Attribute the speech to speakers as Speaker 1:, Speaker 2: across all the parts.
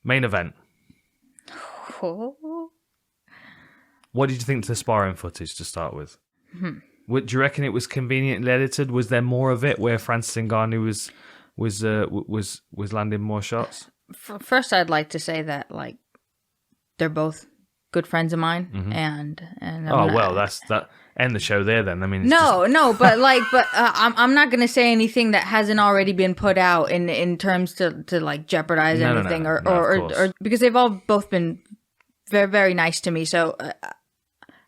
Speaker 1: Main event.
Speaker 2: Oh.
Speaker 1: What did you think to the sparring footage to start with? Do you reckon it was conveniently edited? Was there more of it where Francis Ngannou was landing more shots?
Speaker 2: First, I'd like to say that like they're both good friends of mine, and
Speaker 1: that's that. End the show there, then. I mean,
Speaker 2: but I'm not gonna say anything that hasn't already been put out in terms to like jeopardize anything or because they've all both been very, very nice to me. So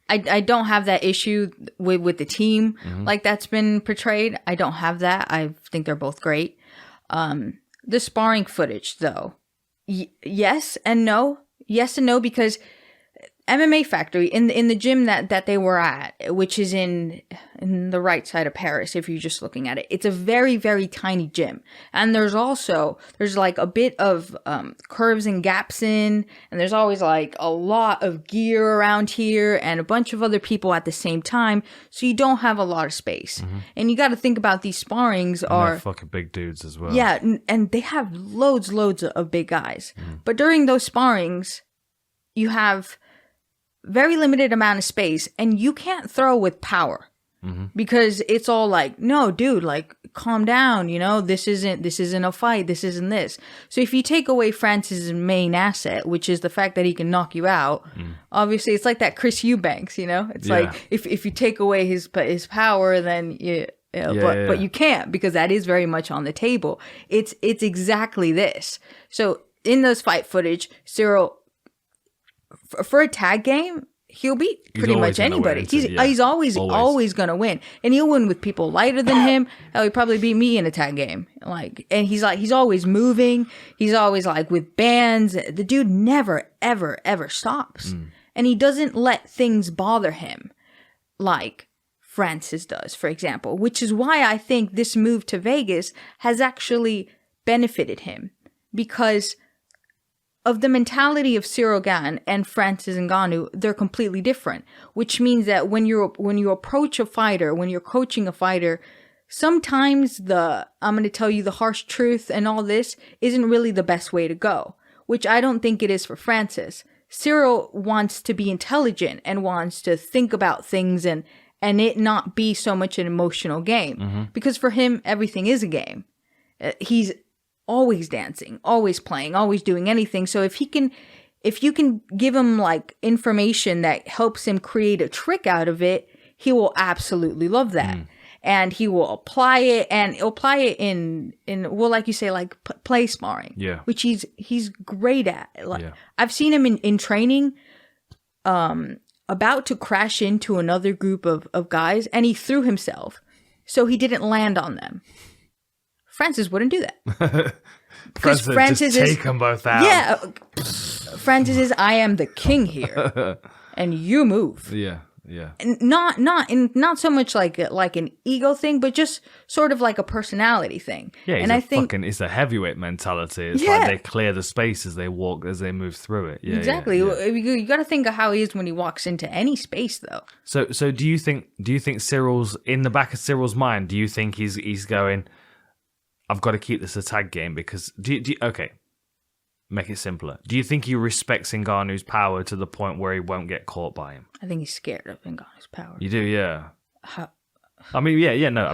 Speaker 2: I don't have that issue with the team like that's been portrayed. I don't have that. I think they're both great. The sparring footage, though, yes and no. Yes and no, because MMA Factory in the gym that they were at, which is in the right side of Paris, if you're just looking at it, it's a very, very tiny gym. And there's like a bit of curves and gaps and there's always like a lot of gear around here and a bunch of other people at the same time. So you don't have a lot of space. And you got to think about these sparrings
Speaker 1: they're fucking big dudes as well.
Speaker 2: Yeah, and they have loads of big guys. But during those sparrings, you have very limited amount of space and you can't throw with power because it's all like, no, dude, like calm down. You know, this isn't a fight. This isn't this. So if you take away Francis' main asset, which is the fact that he can knock you out, obviously it's like that Chris Eubanks, you know, it's like if you take away his power, then but you can't because that is very much on the table. It's exactly this. So in those fight footage, Cyril, for a tag game, he'll beat pretty much anybody. He's always gonna win, and he'll win with people lighter than him. Hell, he probably beat me in a tag game. And he's always moving. He's always like with bands. The dude never ever stops, and he doesn't let things bother him, like Francis does, for example. Which is why I think this move to Vegas has actually benefited him because of the mentality of Cyril Gane and Francis Ngannou. They're completely different, which means that when you approach a fighter, when you're coaching a fighter, sometimes I'm going to tell you the harsh truth and all this isn't really the best way to go, which I don't think it is for Francis. Cyril wants to be intelligent and wants to think about things and it not be so much an emotional game, because for him, everything is a game. He's always dancing, always playing, always doing anything. So if you can give him like information that helps him create a trick out of it, he will absolutely love that. And he will apply it, and he'll apply it in well, like you say, like play sparring, which he's great at. I've seen him in training, about to crash into another group of guys, and he threw himself, so he didn't land on them. Francis wouldn't do that. Because Francis
Speaker 1: just take them both out.
Speaker 2: Yeah. Francis is, I am the king here. And you move.
Speaker 1: Yeah.
Speaker 2: And not so much like an ego thing, but just sort of like a personality thing.
Speaker 1: Yeah,
Speaker 2: and I think
Speaker 1: it's a heavyweight mentality. It's like they clear the space as they walk, as they move through it. Yeah,
Speaker 2: exactly. You got to think of how he is when he walks into any space, though.
Speaker 1: So do you think Cyril's in the back of Cyril's mind? Do you think he's going, I've got to keep this a tag game because okay, make it simpler. Do you think he respects Ngannou's power to the point where he won't get caught by him?
Speaker 2: I think he's scared of Ngannou's power.
Speaker 1: You do, yeah.
Speaker 2: How
Speaker 1: can you not?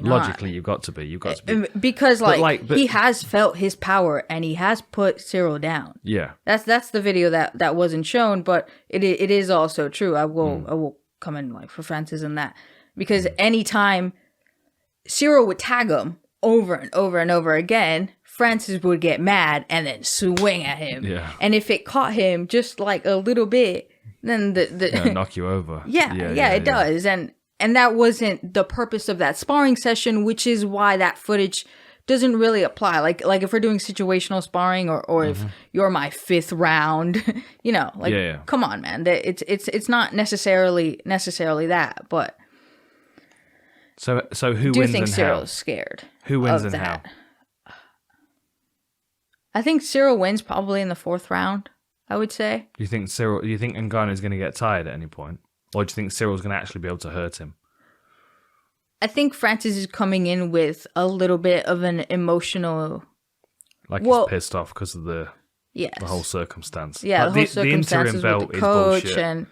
Speaker 1: Logically, you've got to be.
Speaker 2: Because he has felt his power and he has put Cyril down.
Speaker 1: Yeah,
Speaker 2: that's the video that wasn't shown, but it is also true. I will come in like for Francis and that, because anytime Cyril would tag him over and over and over again, Francis would get mad and then swing at him.
Speaker 1: Yeah.
Speaker 2: And if it caught him just like a little bit, then
Speaker 1: it'll knock you over.
Speaker 2: It does. And that wasn't the purpose of that sparring session, which is why that footage doesn't really apply. Like if we're doing situational sparring or if you're my fifth round, come on, man. It's not necessarily that, but
Speaker 1: So who wins and how?
Speaker 2: Do you think Cyril's scared?
Speaker 1: Who wins and
Speaker 2: that?
Speaker 1: how?
Speaker 2: I think Cyril wins probably in the fourth round, I would say.
Speaker 1: Do you think Ngannou is going to get tired at any point? Or do you think Cyril's going to actually be able to hurt him?
Speaker 2: I think Francis is coming in with a little bit of an emotional...
Speaker 1: he's pissed off because of the...
Speaker 2: Yes.
Speaker 1: The whole circumstance.
Speaker 2: Yeah,
Speaker 1: Like,
Speaker 2: the whole circumstances with the coach and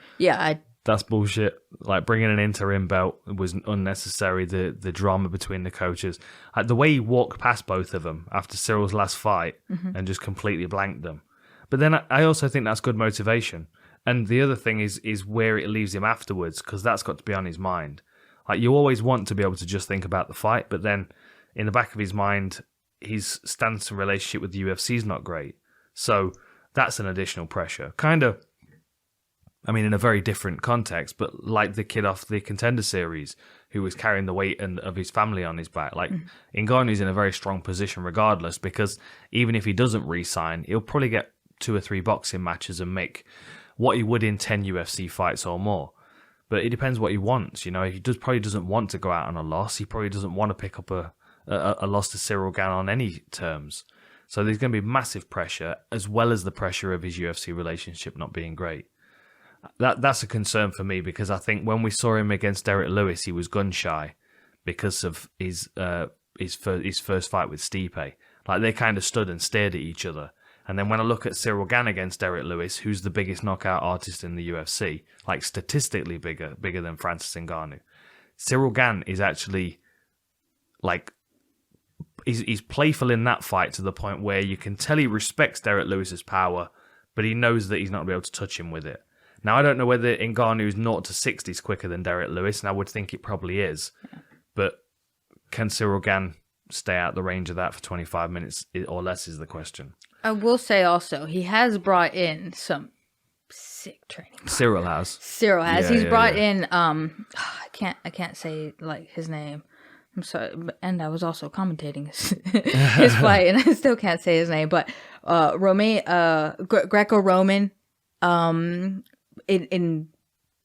Speaker 1: that's bullshit. Like bringing an interim belt was unnecessary. The drama between the coaches, like the way he walked past both of them after Cyril's last fight and just completely blanked them. But then I also think that's good motivation. And the other thing is where it leaves him afterwards, because that's got to be on his mind. Like you always want to be able to just think about the fight, but then in the back of his mind, his stance and relationship with the UFC is not great. So that's an additional pressure. Kind of. I mean, in a very different context, but like the kid off the Contender Series who was carrying the weight of his family on his back. Like, Ngannou's in a very strong position regardless, because even if he doesn't re-sign, he'll probably get 2 or 3 boxing matches and make what he would in 10 UFC fights or more. But it depends what he wants. You know, he probably doesn't want to go out on a loss. He probably doesn't want to pick up a loss to Cyril Gane on any terms. So there's going to be massive pressure, as well as the pressure of his UFC relationship not being great. That's a concern for me, because I think when we saw him against Derek Lewis, he was gun shy because of his first fight with Stipe. Like they kind of stood and stared at each other. And then when I look at Cyril Gane against Derek Lewis, who's the biggest knockout artist in the UFC, like statistically bigger than Francis Ngannou, Cyril Gane is actually like he's playful in that fight to the point where you can tell he respects Derek Lewis's power, but he knows that he's not going to be able to touch him with it. Now, I don't know whether Ngannou's 0 to 60 is quicker than Derek Lewis, and I would think it probably is. Yeah. But can Cyril Gane stay out the range of that for 25 minutes or less is the question.
Speaker 2: I will say also, he has brought in some sick training.
Speaker 1: Cyril has.
Speaker 2: Yeah, he's brought in, I can't say like his name. I'm sorry, and I was also commentating his fight, and I still can't say his name. But Greco-Roman, in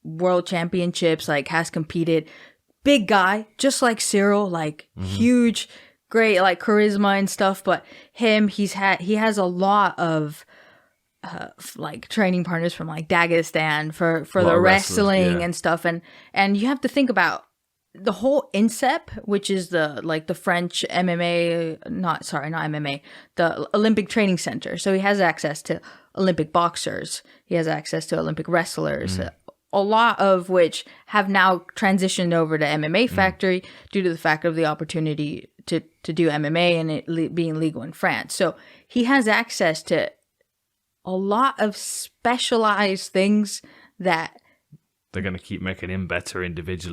Speaker 2: world championships, like has competed. Big guy, just like Cyril, like huge, great like charisma and stuff. But he has a lot of like training partners from like Dagestan for the wrestling and stuff. And you have to think about the whole INSEP, which is the French MMA, not MMA, the Olympic Training Center. So he has access to Olympic boxers. He has access to Olympic wrestlers, a lot of which have now transitioned over to MMA Factory due to the fact of the opportunity to do MMA and it being legal in France. So he has access to a lot of specialized things that
Speaker 1: they're going to keep making him better in each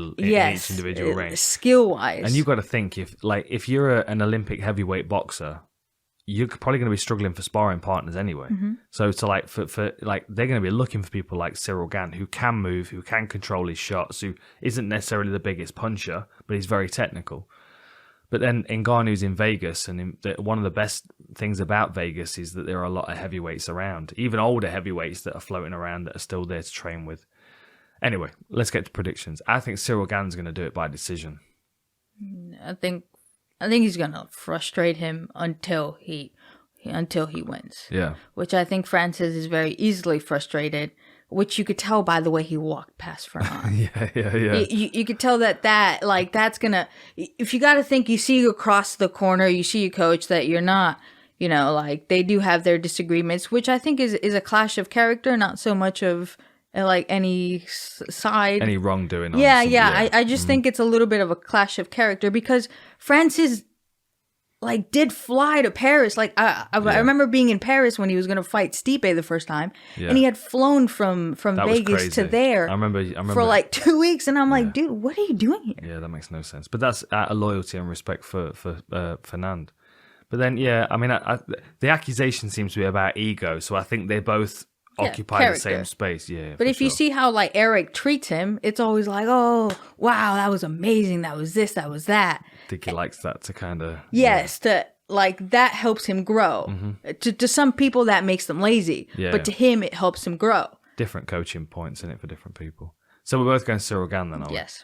Speaker 1: individual range,
Speaker 2: skill-wise.
Speaker 1: And you've got to think, if you're an Olympic heavyweight boxer, you're probably going to be struggling for sparring partners anyway. So to like for they're going to be looking for people like Cyril Gane who can move, who can control his shots, who isn't necessarily the biggest puncher, but he's very technical. But then Ngannou's in Vegas, and one of the best things about Vegas is that there are a lot of heavyweights around, even older heavyweights that are floating around that are still there to train with. Anyway, let's get to predictions. I think Cyril Gane's going to do it by decision.
Speaker 2: I think he's going to frustrate him until he wins.
Speaker 1: Yeah.
Speaker 2: Which I think Francis is very easily frustrated, which you could tell by the way he walked past Fernand.
Speaker 1: Yeah.
Speaker 2: You could tell that's going to, if you got to think, you see across the corner, you see your coach that you're not, like they do have their disagreements, which I think is a clash of character, not so much of like any side,
Speaker 1: any wrongdoing.
Speaker 2: I just think it's a little bit of a clash of character, because Francis like did fly to Paris. Like I remember being in Paris when he was going to fight Stipe the first time, and he had flown from Vegas to there.
Speaker 1: I remember
Speaker 2: for like 2 weeks, and I'm like, dude, what are you doing here?
Speaker 1: Yeah, that makes no sense. But that's out of loyalty and respect for Fernand. But then, the accusation seems to be about ego. So I think they both occupy the same space. But
Speaker 2: if you see how like Eric treats him, it's always like, oh wow, that was amazing, that was this, that was that.
Speaker 1: I think he likes that to kind of
Speaker 2: that helps him grow. To some people that makes them lazy, but to him it helps him grow.
Speaker 1: Different coaching points in it for different people. So we're both going Cyril Gane then, are we?
Speaker 2: Yes.